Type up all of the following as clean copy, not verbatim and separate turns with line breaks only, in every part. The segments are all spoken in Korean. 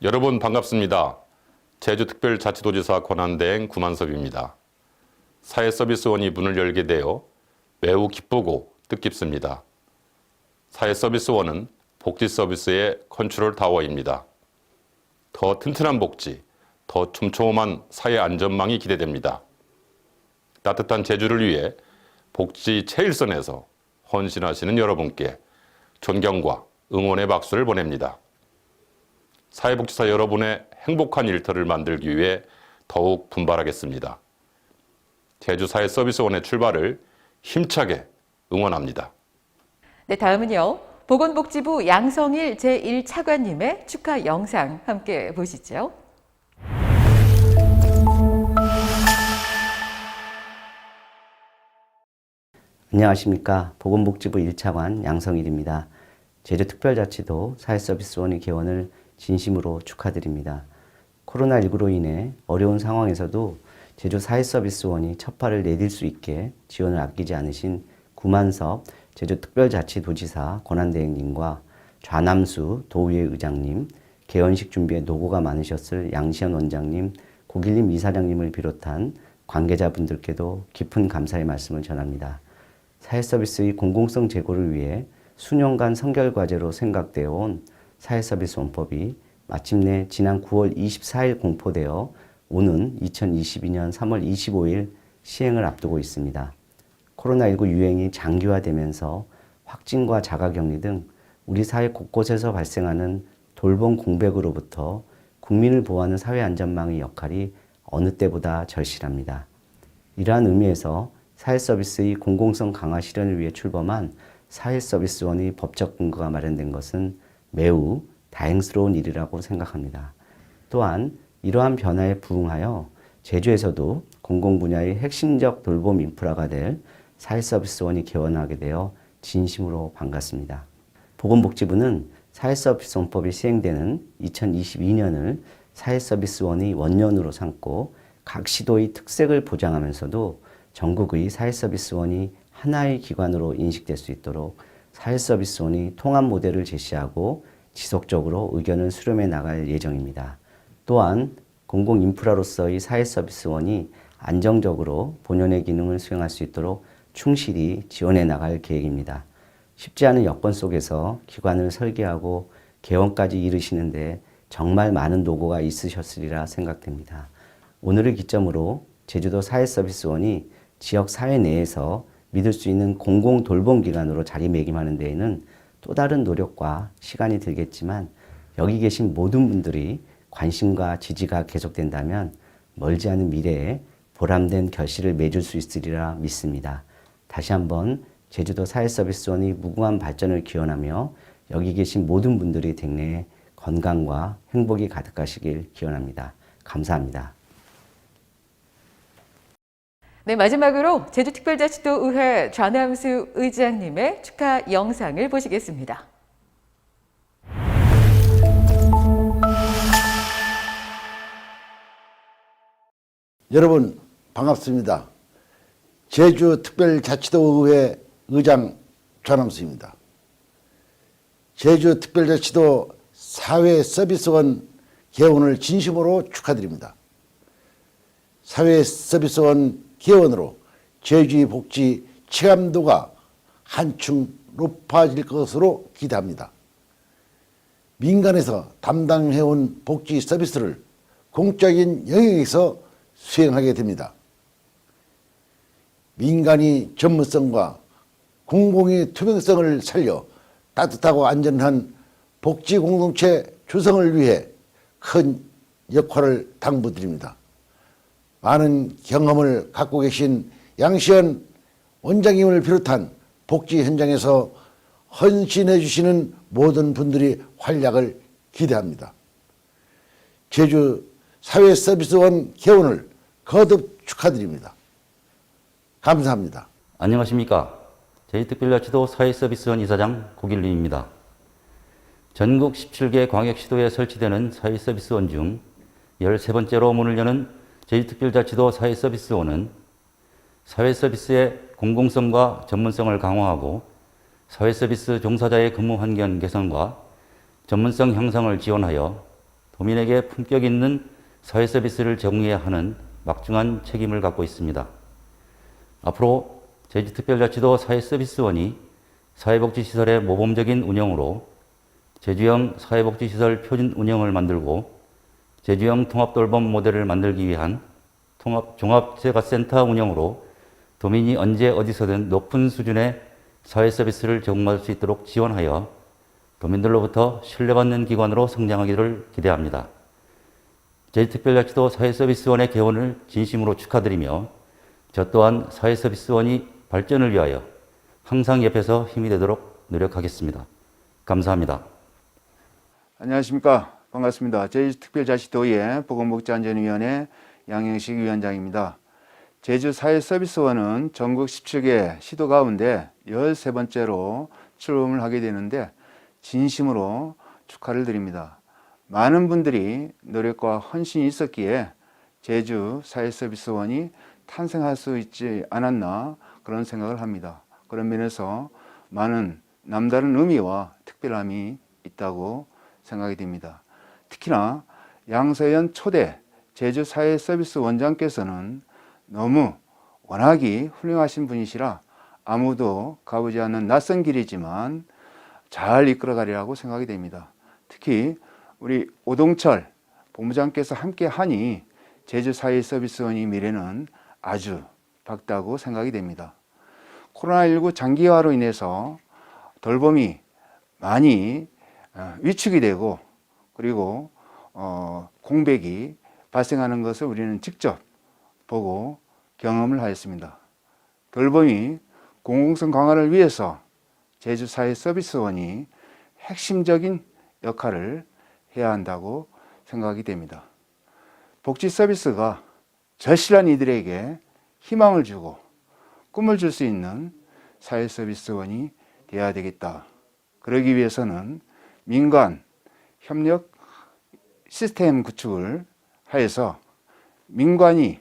여러분 반갑습니다. 제주특별자치도지사 권한대행 구만섭입니다. 사회서비스원이 문을 열게 되어 매우 기쁘고 뜻깊습니다. 사회서비스원은 복지서비스의 컨트롤 타워입니다. 더 튼튼한 복지, 더 촘촘한 사회 안전망이 기대됩니다. 따뜻한 제주를 위해 복지 최일선에서 헌신하시는 여러분께 존경과 응원의 박수를 보냅니다. 사회복지사 여러분의 행복한 일터를 만들기 위해 더욱 분발하겠습니다. 제주사회서비스원의 출발을 힘차게 응원합니다.
네, 다음은요. 보건복지부 양성일 제1차관님의 축하 영상 함께 보시죠.
안녕하십니까. 보건복지부 1차관 양성일입니다. 제주특별자치도 사회서비스원의 개원을 진심으로 축하드립니다. 코로나19로 인해 어려운 상황에서도 제주 사회서비스원이 첫 발을 내딜 수 있게 지원을 아끼지 않으신 구만섭 제주특별자치도지사 권한대행님과 좌남수 도의회 의장님, 개원식 준비에 노고가 많으셨을 양시현 원장님, 고길림 이사장님을 비롯한 관계자분들께도 깊은 감사의 말씀을 전합니다. 사회서비스의 공공성 제고를 위해 수년간 선결과제로 생각되어 온 사회서비스원법이 마침내 지난 9월 24일 공포되어 오는 2022년 3월 25일 시행을 앞두고 있습니다. 코로나19 유행이 장기화되면서 확진과 자가격리 등 우리 사회 곳곳에서 발생하는 돌봄 공백으로부터 국민을 보호하는 사회안전망의 역할이 어느 때보다 절실합니다. 이러한 의미에서 사회서비스의 공공성 강화 실현을 위해 출범한 사회서비스원의 법적 근거가 마련된 것은 매우 다행스러운 일이라고 생각합니다. 또한 이러한 변화에 부응하여 제주에서도 공공분야의 핵심적 돌봄 인프라가 될 사회서비스원이 개원하게 되어 진심으로 반갑습니다. 보건복지부는 사회서비스원법이 시행되는 2022년을 사회서비스원의 원년으로 삼고 각 시도의 특색을 보장하면서도 전국의 사회서비스원이 하나의 기관으로 인식될 수 있도록 사회서비스원이 통합 모델을 제시하고 지속적으로 의견을 수렴해 나갈 예정입니다. 또한 공공인프라로서의 사회서비스원이 안정적으로 본연의 기능을 수행할 수 있도록 충실히 지원해 나갈 계획입니다. 쉽지 않은 여건 속에서 기관을 설계하고 개원까지 이르시는데 정말 많은 노고가 있으셨으리라 생각됩니다. 오늘을 기점으로 제주도 사회서비스원이 지역 사회 내에서 믿을 수 있는 공공 돌봄 기관으로 자리매김하는 데에는 또 다른 노력과 시간이 들겠지만 여기 계신 모든 분들이 관심과 지지가 계속된다면 멀지 않은 미래에 보람된 결실을 맺을 수 있으리라 믿습니다. 다시 한번 제주도 사회서비스원의 무궁한 발전을 기원하며 여기 계신 모든 분들이 댁내에 건강과 행복이 가득하시길 기원합니다. 감사합니다.
네, 마지막으로 제주특별자치도의회 좌남수 의장님의 축하 영상을 보시겠습니다.
여러분 반갑습니다. 제주특별자치도의회 의장 좌남수입니다. 제주특별자치도 사회서비스원 개원을 진심으로 축하드립니다. 사회서비스원 개원으로 제주의 복지 체감도가 한층 높아질 것으로 기대합니다. 민간에서 담당해온 복지 서비스를 공적인 영역에서 수행하게 됩니다. 민간이 전문성과 공공의 투명성을 살려 따뜻하고 안전한 복지 공동체 조성을 위해 큰 역할을 당부드립니다. 많은 경험을 갖고 계신 양시현 원장님을 비롯한 복지 현장에서 헌신해 주시는 모든 분들이 활약을 기대합니다. 제주 사회서비스원 개원을 거듭 축하드립니다. 감사합니다.
안녕하십니까. 제주특별자치도 사회서비스원 이사장 고길림입니다. 전국 17개 광역시도에 설치되는 사회서비스원 중 13번째로 문을 여는 제주특별자치도 사회서비스원은 사회서비스의 공공성과 전문성을 강화하고 사회서비스 종사자의 근무 환경 개선과 전문성 향상을 지원하여 도민에게 품격 있는 사회 서비스를 제공해야 하는 막중한 책임을 갖고 있습니다. 앞으로 제주특별자치도 사회서비스원이 사회복지시설의 모범적인 운영으로 제주형 사회복지시설 표준 운영을 만들고 제주형 통합돌봄 모델을 만들기 위한 종합재가센터 운영으로 도민이 언제 어디서든 높은 수준의 사회서비스를 제공받을 수 있도록 지원하여 도민들로부터 신뢰받는 기관으로 성장하기를 기대합니다. 제주특별자치도 사회서비스원의 개원을 진심으로 축하드리며 저 또한 사회서비스원이 발전을 위하여 항상 옆에서 힘이 되도록 노력하겠습니다. 감사합니다.
안녕하십니까. 반갑습니다. 제주특별자치도의 보건복지안전위원회 양영식 위원장입니다. 제주사회서비스원은 전국 17개 시도 가운데 13번째로 출범을 하게 되는데 진심으로 축하를 드립니다. 많은 분들이 노력과 헌신이 있었기에 제주사회서비스원이 탄생할 수 있지 않았나 그런 생각을 합니다. 그런 면에서 많은 남다른 의미와 특별함이 있다고 생각이 됩니다. 특히나 양서연 초대 제주사회서비스 원장께서는 너무 워낙이 훌륭하신 분이시라 아무도 가보지 않는 낯선 길이지만 잘 이끌어가리라고 생각이 됩니다. 특히 우리 오동철 본부장께서 함께 하니 제주사회서비스원의 미래는 아주 밝다고 생각이 됩니다. 코로나19 장기화로 인해서 돌봄이 많이 위축이 되고 그리고 공백이 발생하는 것을 우리는 직접 보고 경험을 하였습니다. 돌봄이 공공성 강화를 위해서 제주사회서비스원이 핵심적인 역할을 해야 한다고 생각이 됩니다. 복지 서비스가 절실한 이들에게 희망을 주고 꿈을 줄 수 있는 사회서비스원이 되어야 되겠다. 그러기 위해서는 민간 협력 시스템 구축을 하여서 민관이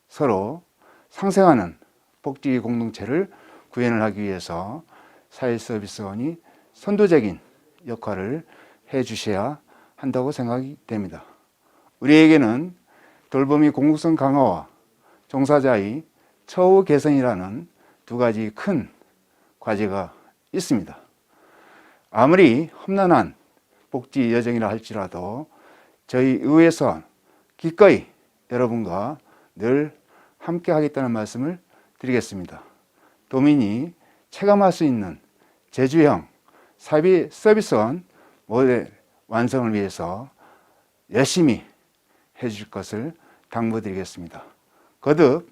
서로 상생하는 복지 공동체를 구현을 하기 위해서 사회서비스원이 선도적인 역할을 해 주셔야 한다고 생각이 됩니다. 우리에게는 돌봄이 공공성 강화와 종사자의 처우 개선이라는 두 가지 큰 과제가 있습니다. 아무리 험난한 복지 여정이라 할지라도 저희 의회에서 기꺼이 여러분과 늘 함께 하겠다는 말씀을 드리겠습니다. 도민이 체감할 수 있는 제주형 사회 서비스원 모델 완성을 위해서 열심히 해주실 것을 당부드리겠습니다. 거듭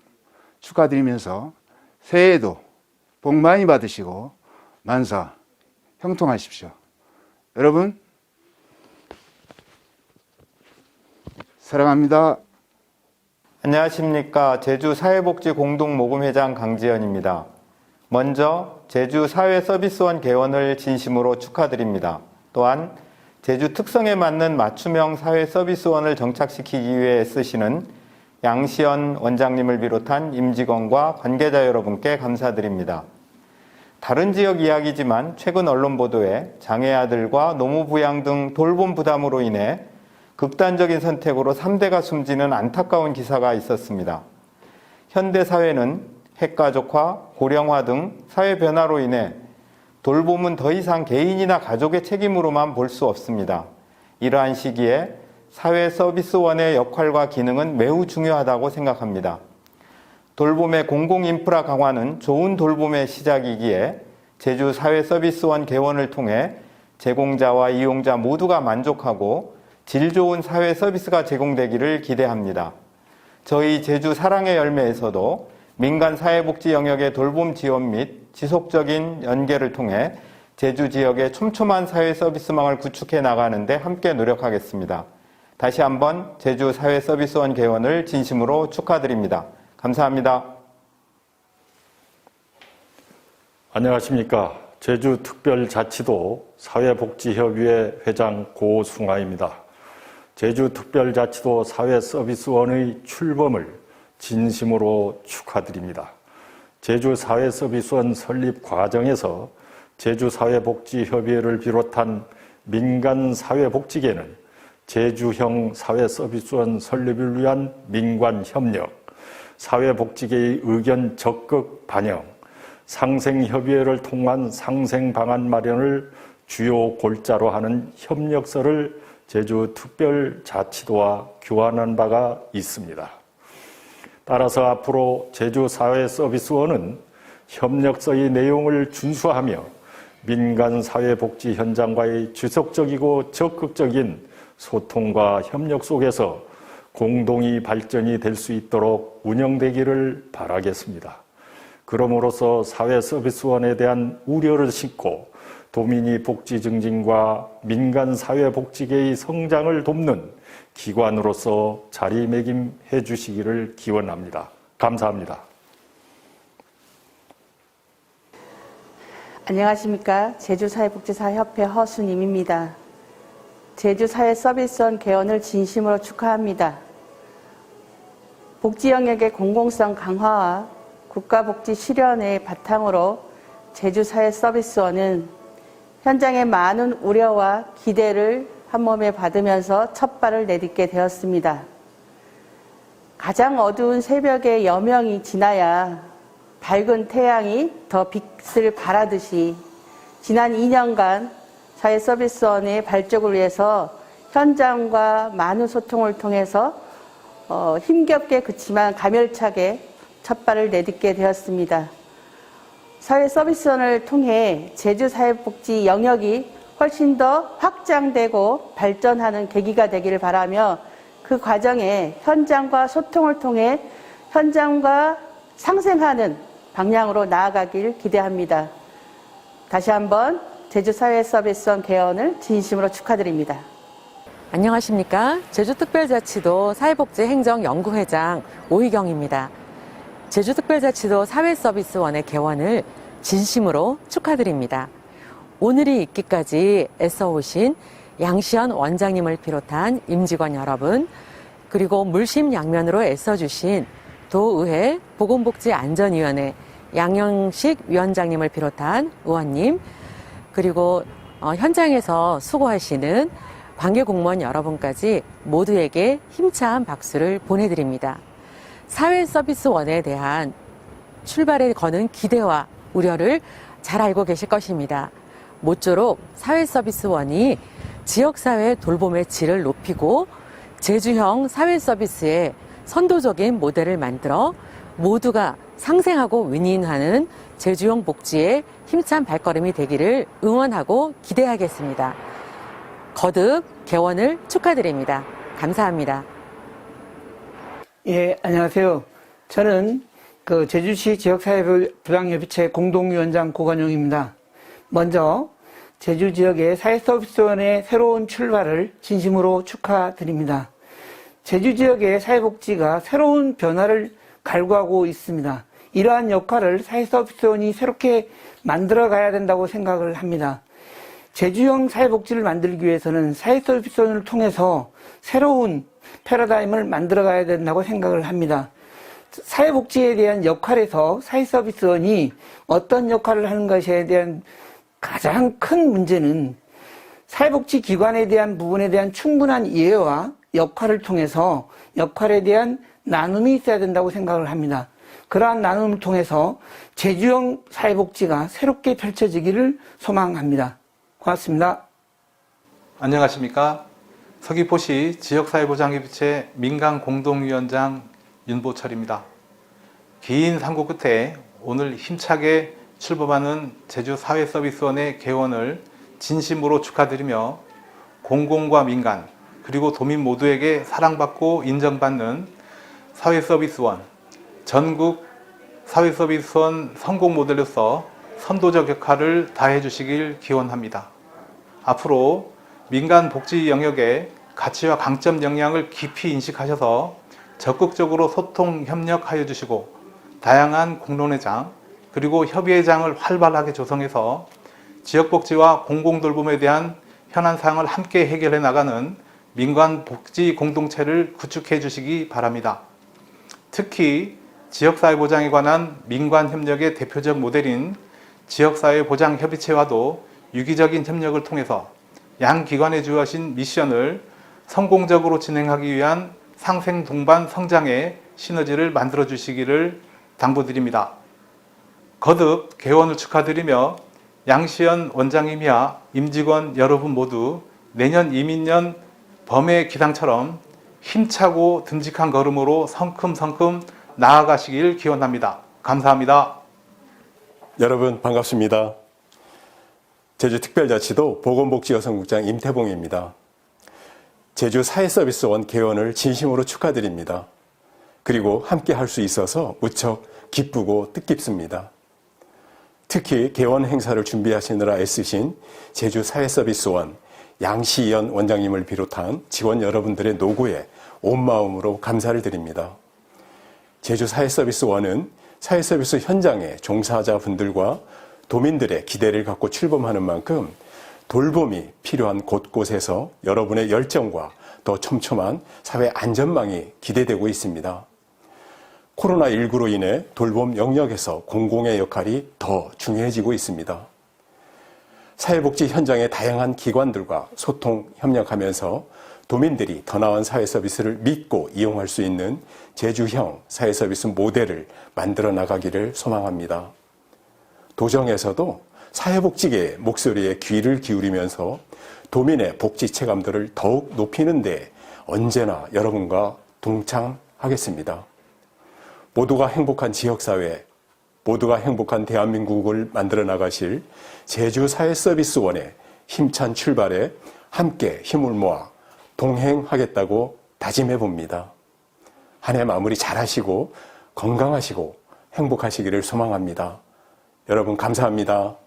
축하드리면서 새해에도 복 많이 받으시고 만사 형통하십시오. 여러분 사랑합니다.
안녕하십니까. 제주사회복지공동모금회장 강지현입니다. 먼저 제주사회서비스원 개원을 진심으로 축하드립니다. 또한 제주 특성에 맞는 맞춤형 사회서비스원을 정착시키기 위해 애쓰시는 양시연 원장님을 비롯한 임직원과 관계자 여러분께 감사드립니다. 다른 지역 이야기지만 최근 언론 보도에 장애 아들과 노무부양 등 돌봄 부담으로 인해 극단적인 선택으로 3대가 숨지는 안타까운 기사가 있었습니다. 현대사회는 핵가족화, 고령화 등 사회 변화로 인해 돌봄은 더 이상 개인이나 가족의 책임으로만 볼 수 없습니다. 이러한 시기에 사회서비스원의 역할과 기능은 매우 중요하다고 생각합니다. 돌봄의 공공인프라 강화는 좋은 돌봄의 시작이기에 제주사회서비스원 개원을 통해 제공자와 이용자 모두가 만족하고 질 좋은 사회 서비스가 제공되기를 기대합니다. 저희 제주 사랑의 열매에서도 민간 사회복지 영역의 돌봄 지원 및 지속적인 연계를 통해 제주 지역의 촘촘한 사회 서비스망을 구축해 나가는 데 함께 노력하겠습니다. 다시 한번 제주 사회 서비스원 개원을 진심으로 축하드립니다. 감사합니다.
안녕하십니까. 제주특별자치도 사회복지협의회 회장 고승화입니다. 제주특별자치도 사회서비스원의 출범을 진심으로 축하드립니다. 제주사회서비스원 설립 과정에서 제주사회복지협의회를 비롯한 민간사회복지계는 제주형 사회서비스원 설립을 위한 민관 협력, 사회복지계의 의견 적극 반영, 상생협의회를 통한 상생방안 마련을 주요 골자로 하는 협력서를 제주특별자치도와 교환한 바가 있습니다. 따라서 앞으로 제주사회서비스원은 협력서의 내용을 준수하며 민간사회복지 현장과의 지속적이고 적극적인 소통과 협력 속에서 공동의 발전이 될 수 있도록 운영되기를 바라겠습니다. 그럼으로써 사회서비스원에 대한 우려를 싣고 도민의 복지 증진과 민간사회복지계의 성장을 돕는 기관으로서 자리매김해 주시기를 기원합니다. 감사합니다.
안녕하십니까. 제주사회복지사협회 허수님입니다. 제주사회서비스원 개원을 진심으로 축하합니다. 복지 영역의 공공성 강화와 국가복지 실현의 바탕으로 제주사회서비스원은 현장의 많은 우려와 기대를 한몸에 받으면서 첫 발을 내딛게 되었습니다. 가장 어두운 새벽의 여명이 지나야 밝은 태양이 더 빛을 발하듯이 지난 2년간 사회서비스원의 발족을 위해서 현장과 많은 소통을 통해서 힘겹게 그치만 가멸차게 첫 발을 내딛게 되었습니다. 사회서비스원을 통해 제주사회복지 영역이 훨씬 더 확장되고 발전하는 계기가 되기를 바라며 그 과정에 현장과 소통을 통해 현장과 상생하는 방향으로 나아가길 기대합니다. 다시 한번 제주사회서비스원 개원을 진심으로 축하드립니다.
안녕하십니까. 제주특별자치도 사회복지행정연구회장 오희경입니다. 제주특별자치도 사회서비스원의 개원을 진심으로 축하드립니다. 오늘이 있기까지 애써오신 양시연 원장님을 비롯한 임직원 여러분, 그리고 물심양면으로 애써주신 도의회 보건복지안전위원회 양영식 위원장님을 비롯한 의원님, 그리고 현장에서 수고하시는 관계공무원 여러분까지 모두에게 힘찬 박수를 보내드립니다. 사회서비스원에 대한 출발에 거는 기대와 우려를 잘 알고 계실 것입니다. 모쪼록 사회서비스원이 지역사회 돌봄의 질을 높이고 제주형 사회서비스의 선도적인 모델을 만들어 모두가 상생하고 윈윈하는 제주형 복지의 힘찬 발걸음이 되기를 응원하고 기대하겠습니다. 거듭 개원을 축하드립니다. 감사합니다.
예, 안녕하세요. 저는 제주시 지역사회부장협의체 공동위원장 고관용입니다. 먼저 제주 지역의 사회서비스원의 새로운 출발을 진심으로 축하드립니다. 제주 지역의 사회복지가 새로운 변화를 갈구하고 있습니다. 이러한 역할을 사회서비스원이 새롭게 만들어가야 된다고 생각을 합니다. 제주형 사회복지를 만들기 위해서는 사회서비스원을 통해서 새로운 패러다임을 만들어가야 된다고 생각을 합니다. 사회복지에 대한 역할에서 사회서비스원이 어떤 역할을 하는 것에 대한 가장 큰 문제는 사회복지기관에 대한 부분에 대한 충분한 이해와 역할을 통해서 역할에 대한 나눔이 있어야 된다고 생각을 합니다. 그러한 나눔을 통해서 제주형 사회복지가 새롭게 펼쳐지기를 소망합니다. 고맙습니다.
안녕하십니까. 서귀포시 지역사회보장협의체 민간공동위원장 윤보철입니다. 긴 상고 끝에 오늘 힘차게 출범하는 제주사회서비스원의 개원을 진심으로 축하드리며 공공과 민간 그리고 도민 모두에게 사랑받고 인정받는 사회서비스원, 전국 사회서비스원 성공 모델로서 선도적 역할을 다해 주시길 기원합니다. 앞으로 민간 복지 영역의 가치와 강점 역량을 깊이 인식하셔서 적극적으로 소통 협력하여 주시고 다양한 공론회장 그리고 협의회장을 활발하게 조성해서 지역복지와 공공돌봄에 대한 현안사항을 함께 해결해 나가는 민간 복지 공동체를 구축해 주시기 바랍니다. 특히 지역사회보장에 관한 민관협력의 대표적 모델인 지역사회보장협의체와도 유기적인 협력을 통해서 양 기관에 주어진 미션을 성공적으로 진행하기 위한 상생 동반 성장의 시너지를 만들어 주시기를 당부드립니다. 거듭 개원을 축하드리며 양시연 원장님이야 임직원 여러분 모두 내년 이민년 범의 기상처럼 힘차고 듬직한 걸음으로 성큼성큼 나아가시길 기원합니다. 감사합니다.
여러분 반갑습니다. 제주특별자치도 보건복지여성국장 임태봉입니다. 제주 사회서비스원 개원을 진심으로 축하드립니다. 그리고 함께 할 수 있어서 무척 기쁘고 뜻깊습니다. 특히 개원 행사를 준비하시느라 애쓰신 제주 사회서비스원 양시연 원장님을 비롯한 직원 여러분들의 노고에 온 마음으로 감사를 드립니다. 제주 사회서비스원은 사회서비스 현장의 종사자분들과 도민들의 기대를 갖고 출범하는 만큼 돌봄이 필요한 곳곳에서 여러분의 열정과 더 촘촘한 사회 안전망이 기대되고 있습니다. 코로나19로 인해 돌봄 영역에서 공공의 역할이 더 중요해지고 있습니다. 사회복지 현장의 다양한 기관들과 소통, 협력하면서 도민들이 더 나은 사회 서비스를 믿고 이용할 수 있는 제주형 사회 서비스 모델을 만들어 나가기를 소망합니다. 도정에서도 사회복지계의 목소리에 귀를 기울이면서 도민의 복지 체감도를 더욱 높이는 데 언제나 여러분과 동참하겠습니다. 모두가 행복한 지역사회, 모두가 행복한 대한민국을 만들어 나가실 제주사회서비스원의 힘찬 출발에 함께 힘을 모아 동행하겠다고 다짐해 봅니다. 한 해 마무리 잘하시고 건강하시고 행복하시기를 소망합니다. 여러분 감사합니다.